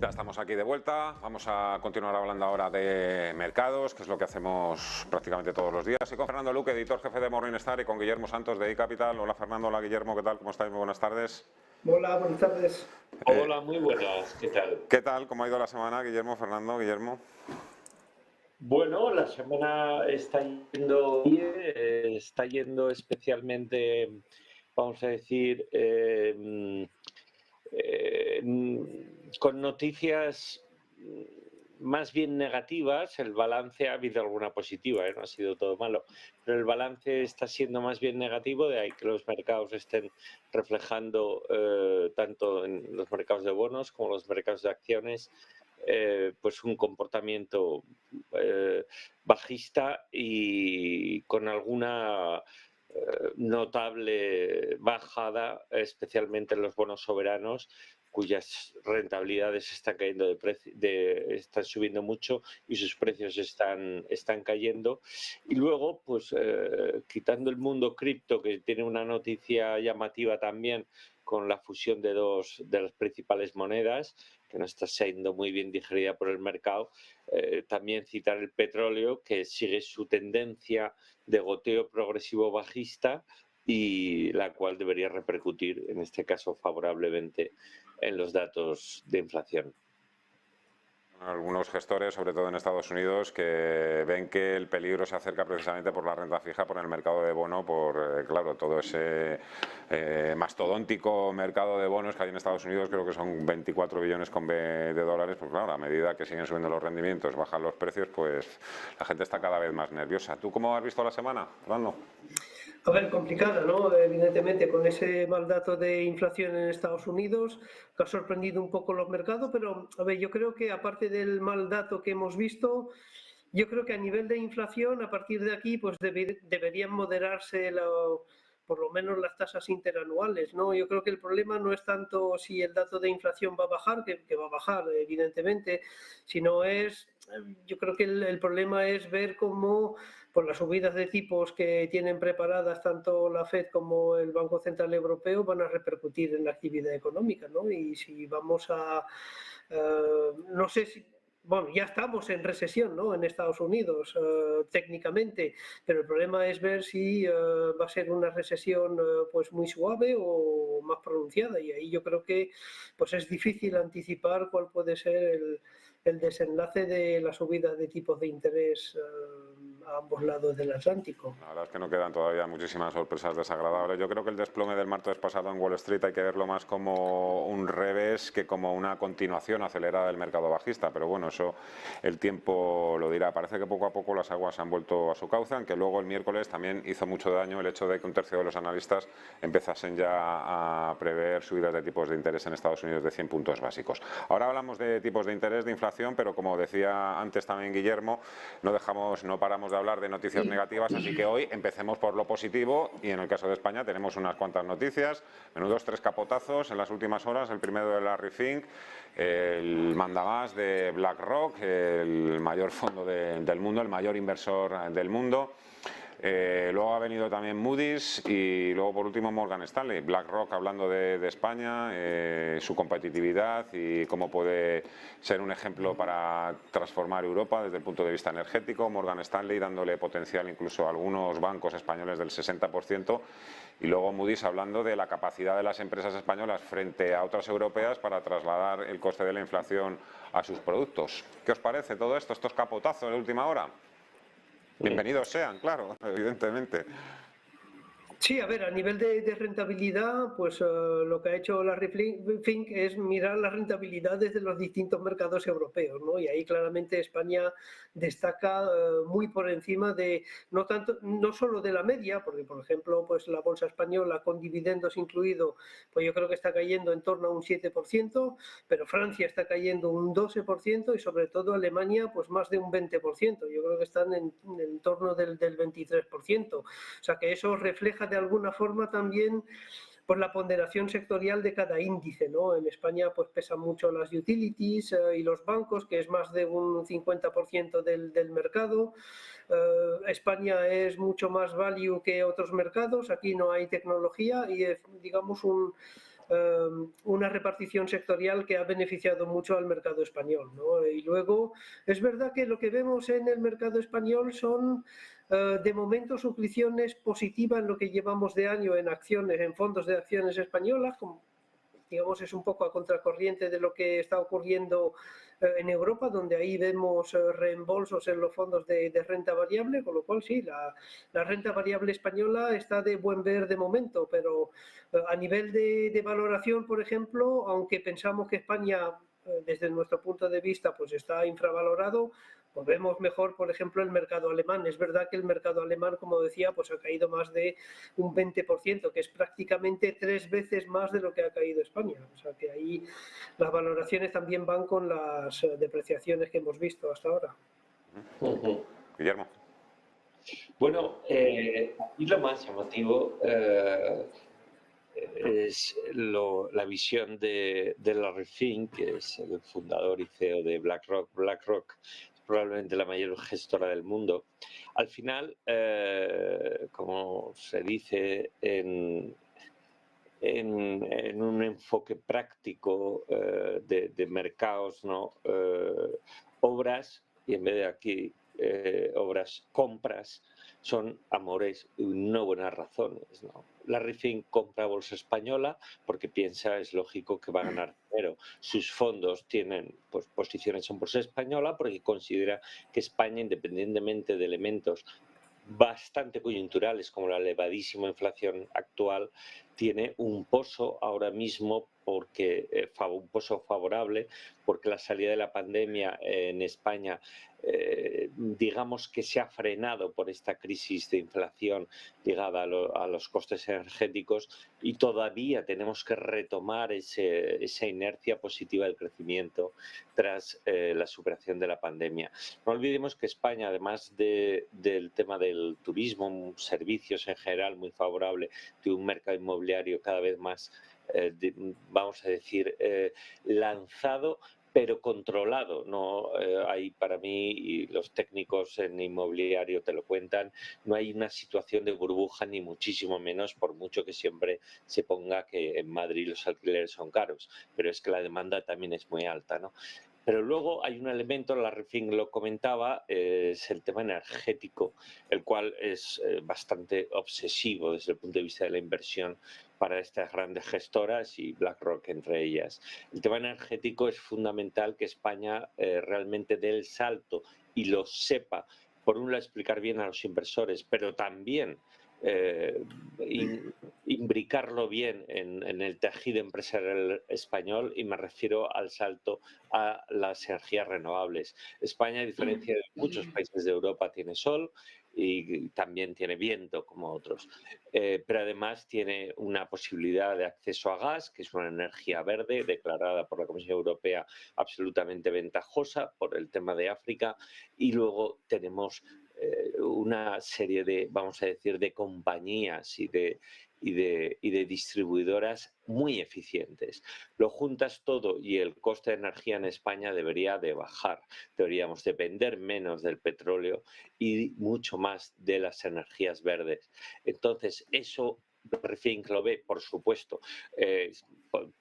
Ya estamos aquí de vuelta, vamos a continuar hablando ahora de mercados, que es lo que hacemos prácticamente todos los días. Y con Fernando Luque, editor jefe de Morningstar, y con Guillermo Santos de iCapital. Hola Fernando, hola Guillermo, ¿qué tal? ¿Cómo estáis? Muy buenas tardes. Hola, buenas tardes. Hola, muy buenas, ¿qué tal? ¿Qué tal? ¿Cómo ha ido la semana, Guillermo, Fernando, Guillermo? Bueno, la semana está yendo bien, está yendo especialmente, vamos a decir, con noticias más bien negativas. El balance, ha habido alguna positiva, no ha sido todo malo, pero el balance está siendo más bien negativo, de ahí que los mercados estén reflejando tanto en los mercados de bonos como los mercados de acciones pues un comportamiento bajista y con alguna notable bajada, especialmente en los bonos soberanos, cuyas rentabilidades están cayendo están subiendo mucho y sus precios están cayendo. Y luego, pues quitando el mundo cripto, que tiene una noticia llamativa también con la fusión de dos de las principales monedas, que no está siendo muy bien digerida por el mercado, también citar el petróleo, que sigue su tendencia de goteo progresivo bajista y la cual debería repercutir, en este caso favorablemente, en los datos de inflación. Algunos gestores, sobre todo en Estados Unidos, que ven que el peligro se acerca precisamente por la renta fija, por el mercado de bono, por, claro, todo ese mastodóntico mercado de bonos que hay en Estados Unidos. Creo que son 24 billones con B de dólares. Pues claro, a medida que siguen subiendo los rendimientos, bajan los precios, pues la gente está cada vez más nerviosa. ¿Tú cómo has visto la semana, Fernando? A ver, complicada, ¿no? Evidentemente, con ese mal dato de inflación en Estados Unidos, que ha sorprendido un poco los mercados, pero, a ver, yo creo que aparte del mal dato que hemos visto, yo creo que a nivel de inflación, a partir de aquí, pues deberían moderarse por lo menos las tasas interanuales, ¿no? Yo creo que el problema no es tanto si el dato de inflación va a bajar, que va a bajar, evidentemente, sino yo creo que el problema es ver cómo por las subidas de tipos que tienen preparadas tanto la FED como el Banco Central Europeo van a repercutir en la actividad económica, ¿no? Y si vamos no sé si, bueno, ya estamos en recesión, ¿no? En Estados Unidos, técnicamente, pero el problema es ver si va a ser una recesión pues muy suave o más pronunciada, y ahí yo creo que pues es difícil anticipar cuál puede ser el desenlace de la subida de tipos de interés a ambos lados del Atlántico. La verdad es que no quedan todavía muchísimas sorpresas desagradables. Yo creo que el desplome del martes pasado en Wall Street hay que verlo más como un revés que como una continuación acelerada del mercado bajista, pero bueno, eso el tiempo lo dirá. Parece que poco a poco las aguas han vuelto a su cauce, aunque luego el miércoles también hizo mucho daño el hecho de que un tercio de los analistas empezasen ya a prever subidas de tipos de interés en Estados Unidos de 100 puntos básicos. Ahora hablamos de tipos de interés, de inflación, pero como decía antes también Guillermo, no paramos de hablar de noticias negativas, así que hoy empecemos por lo positivo, y en el caso de España tenemos unas cuantas noticias, menudos 3 capotazos en las últimas horas. El primero de Larry Fink, el mandamás de BlackRock, el mayor fondo del mundo, el mayor inversor del mundo. Luego ha venido también Moody's y luego por último Morgan Stanley. BlackRock hablando de España, su competitividad y cómo puede ser un ejemplo para transformar Europa desde el punto de vista energético. Morgan Stanley dándole potencial incluso a algunos bancos españoles del 60%. Y luego Moody's hablando de la capacidad de las empresas españolas frente a otras europeas para trasladar el coste de la inflación a sus productos. ¿Qué os parece todo esto, estos capotazos de última hora? Bienvenidos sean, claro, evidentemente. Sí, a ver, a nivel de rentabilidad, pues lo que ha hecho Larry Fink es mirar las rentabilidades de los distintos mercados europeos, ¿no? Y ahí claramente España destaca muy por encima de, no solo de la media, porque por ejemplo, pues la bolsa española con dividendos incluido, pues yo creo que está cayendo en torno a un 7%, pero Francia está cayendo un 12% y sobre todo Alemania, pues más de un 20%. Yo creo que están en torno del 23%. O sea que eso refleja de alguna forma también pues la ponderación sectorial de cada índice, ¿no? En España pues pesan mucho las utilities y los bancos, que es más de un 50% del mercado. España es mucho más value que otros mercados, aquí no hay tecnología y es, digamos, una repartición sectorial que ha beneficiado mucho al mercado español, ¿no? Y luego es verdad que lo que vemos en el mercado español son de momento suscripciones positivas en lo que llevamos de año en acciones, en fondos de acciones españolas, como digamos es un poco a contracorriente de lo que está ocurriendo en Europa, donde ahí vemos reembolsos en los fondos de renta variable, con lo cual sí, la renta variable española está de buen ver de momento, pero a nivel de valoración, por ejemplo, aunque pensamos que España, desde nuestro punto de vista, pues está infravalorado, pues vemos mejor, por ejemplo, el mercado alemán. Es verdad que el mercado alemán, como decía, pues ha caído más de un 20%, que es prácticamente 3 veces más de lo que ha caído España. O sea que ahí las valoraciones también van con las depreciaciones que hemos visto hasta ahora. Guillermo. Bueno, aquí lo más llamativo es la visión de Larry Fink, que es el fundador y CEO de BlackRock. BlackRock es probablemente la mayor gestora del mundo. Al final, como se dice en un enfoque práctico de mercados, ¿no? Obras, y en vez de aquí obras, compras, son amores y no buenas razones, ¿no? Larry Fink compra bolsa española porque piensa, es lógico, que va a ganar dinero. Sus fondos tienen pues, posiciones en bolsa española porque considera que España, independientemente de elementos bastante coyunturales como la elevadísima inflación actual, tiene un pozo ahora mismo porque un pozo favorable porque la salida de la pandemia en España digamos que se ha frenado por esta crisis de inflación ligada a los costes energéticos y todavía tenemos que retomar esa inercia positiva del crecimiento tras la superación de la pandemia. No olvidemos que España, además del tema del turismo, servicios en general muy favorable, de un mercado inmobiliario cada vez más, vamos a decir, lanzado, pero controlado. No hay, para mí, y los técnicos en inmobiliario te lo cuentan, no hay una situación de burbuja ni muchísimo menos, por mucho que siempre se ponga que en Madrid los alquileres son caros, pero es que la demanda también es muy alta, ¿no? Pero luego hay un elemento, Larry Fink lo comentaba, es el tema energético, el cual es bastante obsesivo desde el punto de vista de la inversión para estas grandes gestoras y BlackRock entre ellas. El tema energético es fundamental que España realmente dé el salto y lo sepa, por un lado explicar bien a los inversores, pero también imbricarlo bien en el tejido empresarial español, y me refiero al salto a las energías renovables. España, a diferencia de muchos países de Europa, tiene sol y también tiene viento como otros, pero además tiene una posibilidad de acceso a gas, que es una energía verde declarada por la Comisión Europea absolutamente ventajosa por el tema de África, y luego tenemos una serie de, vamos a decir, de compañías y de distribuidoras muy eficientes. Lo juntas todo y el coste de energía en España debería de bajar. Deberíamos depender menos del petróleo y mucho más de las energías verdes. Entonces, eso Fink lo ve, por supuesto.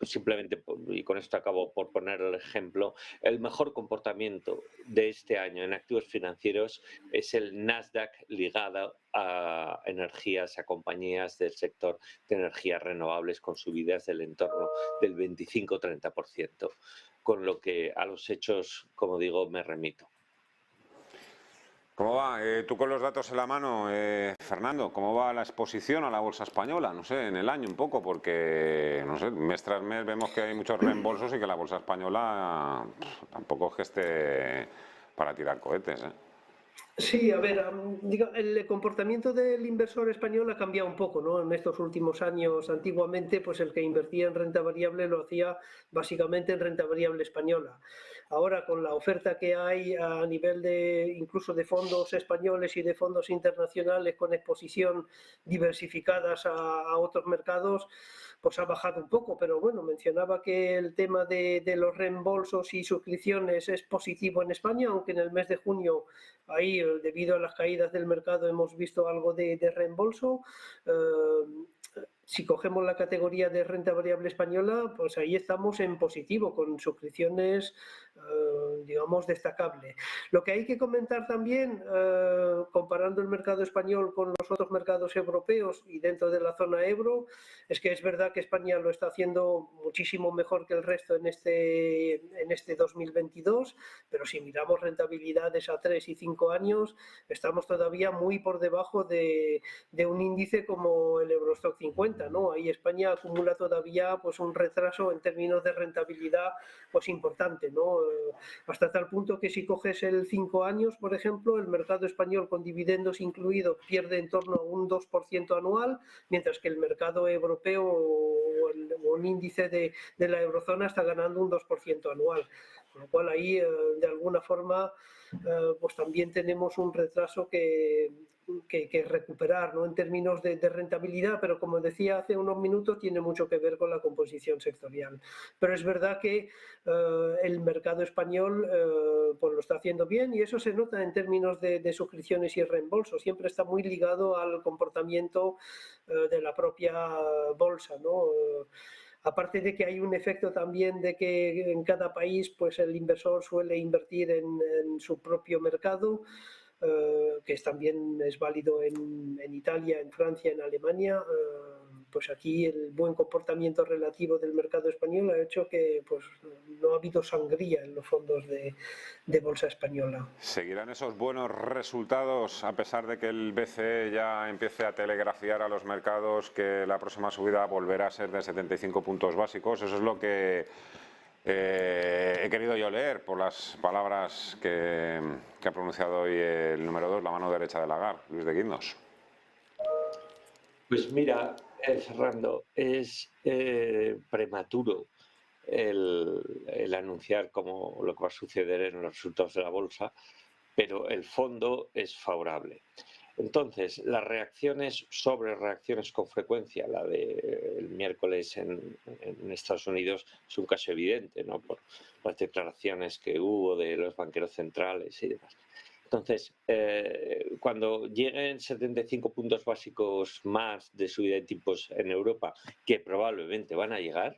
Simplemente, y con esto acabo por poner el ejemplo, el mejor comportamiento de este año en activos financieros es el Nasdaq ligado a energías, a compañías del sector de energías renovables con subidas del entorno del 25-30%, con lo que a los hechos, como digo, me remito. ¿Cómo va? Tú con los datos en la mano, Fernando, ¿cómo va la exposición a la bolsa española? No sé, en el año un poco, porque, no sé, mes tras mes vemos que hay muchos reembolsos y que la bolsa española tampoco es que esté para tirar cohetes, ¿eh? Sí, a ver, el comportamiento del inversor español ha cambiado un poco, ¿no? En estos últimos años, antiguamente, pues el que invertía en renta variable lo hacía básicamente en renta variable española. Ahora, con la oferta que hay a nivel de incluso de fondos españoles y de fondos internacionales con exposición diversificadas a otros mercados, pues ha bajado un poco, pero bueno, mencionaba que el tema de los reembolsos y suscripciones es positivo en España, aunque en el mes de junio ahí, debido a las caídas del mercado, hemos visto algo de reembolso. si cogemos la categoría de renta variable española, pues ahí estamos en positivo, con suscripciones, digamos, destacable. Lo que hay que comentar también, comparando el mercado español con los otros mercados europeos y dentro de la zona euro, es que es verdad que España lo está haciendo muchísimo mejor que el resto en este 2022, pero si miramos rentabilidades a 3 y 5 años, estamos todavía muy por debajo de un índice como el Eurostock 50, ¿no? Ahí España acumula todavía pues un retraso en términos de rentabilidad pues importante, ¿no? Hasta tal punto que si coges el 5 años, por ejemplo, el mercado español con dividendos incluido pierde en torno a un 2% anual, mientras que el mercado europeo o un índice de la eurozona está ganando un 2% anual. Con lo cual ahí, de alguna forma, pues también tenemos un retraso que recuperar, ¿no? En términos de rentabilidad, pero como decía hace unos minutos, tiene mucho que ver con la composición sectorial. Pero es verdad que el mercado español pues lo está haciendo bien, y eso se nota en términos de suscripciones y reembolsos. Siempre está muy ligado al comportamiento de la propia bolsa, ¿no? Aparte de que hay un efecto también de que en cada país pues el inversor suele invertir en su propio mercado, que también es válido en Italia, en Francia, en Alemania. Pues aquí el buen comportamiento relativo del mercado español ha hecho que pues, no ha habido sangría en los fondos de bolsa española. ¿Seguirán esos buenos resultados a pesar de que el BCE ya empiece a telegrafiar a los mercados que la próxima subida volverá a ser de 75 puntos básicos? Eso es lo que he querido yo leer por las palabras que ha pronunciado hoy el número 2, la mano derecha de Lagarde, Luis de Guindos. Pues mira, Fernando, es prematuro el anunciar lo que va a suceder en los resultados de la bolsa, pero el fondo es favorable. Entonces, las reacciones sobre reacciones con frecuencia, la del miércoles en Estados Unidos es un caso evidente, ¿no? Por las declaraciones que hubo de los banqueros centrales y demás. Entonces, cuando lleguen 75 puntos básicos más de subida de tipos en Europa, que probablemente van a llegar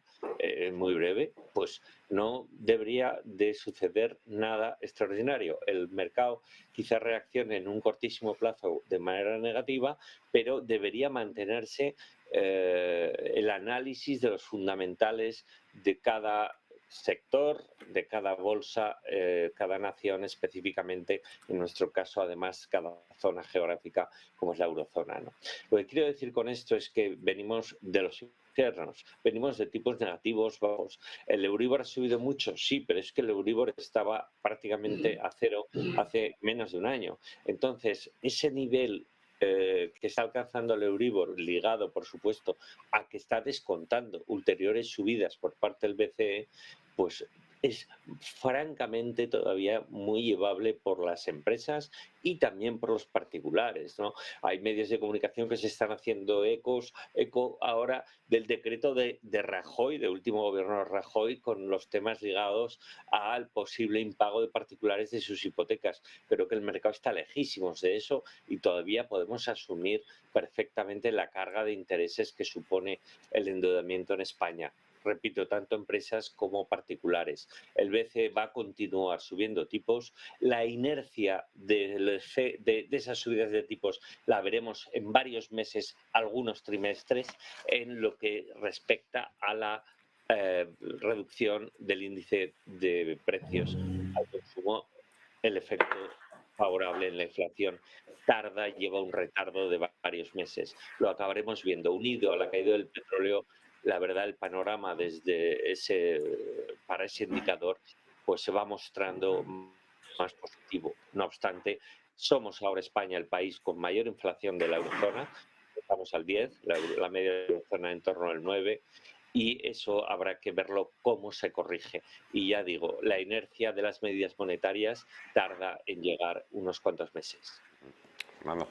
muy breve, pues no debería de suceder nada extraordinario. El mercado quizás reaccione en un cortísimo plazo de manera negativa, pero debería mantenerse el análisis de los fundamentales de cada sector, de cada bolsa, cada nación específicamente, en nuestro caso además cada zona geográfica como es la eurozona, ¿no? Lo que quiero decir con esto es que venimos de los internos, venimos de tipos negativos bajos. ¿El Euribor ha subido mucho? Sí, pero es que el Euribor estaba prácticamente a cero hace menos de un año. Entonces, ese nivel que está alcanzando el Euribor, ligado, por supuesto, a que está descontando ulteriores subidas por parte del BCE, pues es francamente todavía muy llevable por las empresas y también por los particulares, ¿no? Hay medios de comunicación que se están haciendo eco ahora del decreto de Rajoy, del último gobierno de Rajoy, con los temas ligados al posible impago de particulares de sus hipotecas. Creo que el mercado está lejísimos de eso y todavía podemos asumir perfectamente la carga de intereses que supone el endeudamiento en España. Repito, tanto empresas como particulares. El BCE va a continuar subiendo tipos. La inercia de esas subidas de tipos la veremos en varios meses, algunos trimestres, en lo que respecta a la reducción del índice de precios al consumo. El efecto favorable en la inflación lleva un retardo de varios meses. Lo acabaremos viendo. Unido a la caída del petróleo, la verdad, el panorama para ese indicador pues se va mostrando más positivo. No obstante, somos ahora España el país con mayor inflación de la eurozona. Estamos al 10, la media de la eurozona en torno al 9, y eso habrá que verlo cómo se corrige. Y ya digo, la inercia de las medidas monetarias tarda en llegar unos cuantos meses. Fernando.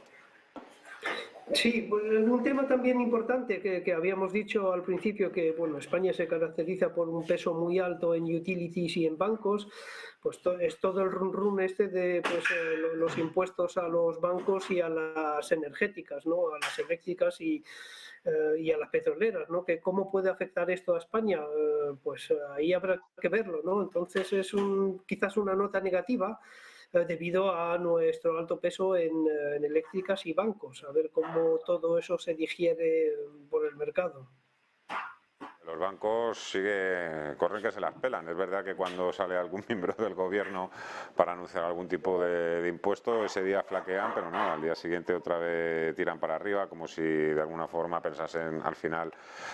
Sí, pues un tema también importante que habíamos dicho al principio, que bueno, España se caracteriza por un peso muy alto en utilities y en bancos, pues es todo el run este de pues, los impuestos a los bancos y a las energéticas, ¿no? A las eléctricas y a las petroleras, ¿no? Que cómo puede afectar esto a España, pues ahí habrá que verlo, ¿no? Entonces es quizás una nota negativa debido a nuestro alto peso en eléctricas y bancos, a ver cómo todo eso se digiere por el mercado. Los bancos corren que se las pelan. Es verdad que cuando sale algún miembro del gobierno para anunciar algún tipo de impuesto, ese día flaquean, pero no, al día siguiente otra vez tiran para arriba, como si de alguna forma pensasen al final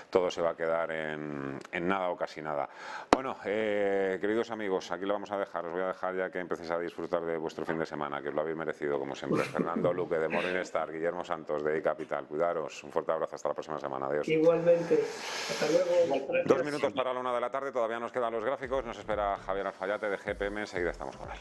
todo se va a quedar en nada o casi nada. Bueno, queridos amigos, aquí lo vamos a dejar. Os voy a dejar ya que empecéis a disfrutar de vuestro fin de semana, que os lo habéis merecido, como siempre. Fernando Luque, de Morningstar, Guillermo Santos, de iCapital. Cuidaros. Un fuerte abrazo. Hasta la próxima semana. Adiós. Igualmente. Hasta luego. 2 minutos para la 1 de la tarde, todavía nos quedan los gráficos, nos espera Javier Alfayate de GPM, enseguida estamos con él.